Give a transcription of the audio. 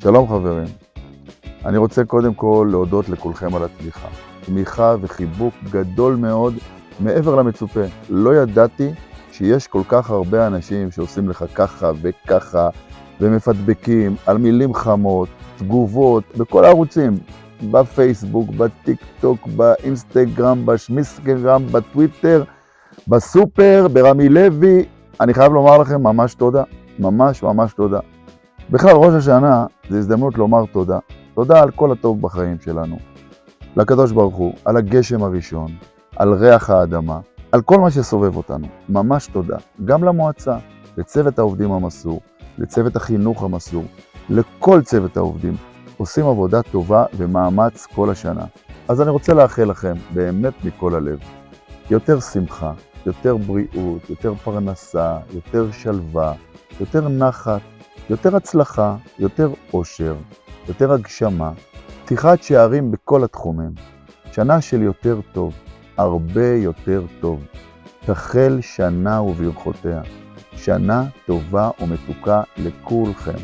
שלום חברים, אני רוצה קודם כל להודות לכולכם על התמיכה. תמיכה וחיבוק גדול מאוד מעבר למצופה. לא ידעתי שיש כל כך הרבה אנשים שעושים לך ככה וככה ומפדבקים על מילים חמות, תגובות, בכל הערוצים, בפייסבוק, בטיק טוק, באינסטגרם, בשמיסטגרם, בטוויטר, בסופר, ברמי לוי. אני חייב לומר לכם ממש תודה, ממש תודה. בכלל, ראש השנה זה הזדמנות לומר תודה. תודה על כל הטוב בחיים שלנו. לקדוש ברוך הוא, על הגשם הראשון, על ריח האדמה, על כל מה שסובב אותנו. ממש תודה. גם למועצה, לצוות העובדים המסור, לצוות החינוך המסור, לכל צוות העובדים. עושים עבודה טובה ומאמץ כל השנה. אז אני רוצה לאחל לכם, באמת מכל הלב, יותר שמחה, יותר בריאות, יותר פרנסה, יותר שלווה, יותר נחת, יותר הצלחה, יותר עושר, יותר הגשמה, פתיחת שערים בכל התחומים. שנה של יותר טוב, הרבה יותר טוב. תחל שנה וברכותיה. שנה טובה ומתוקה לכולכם.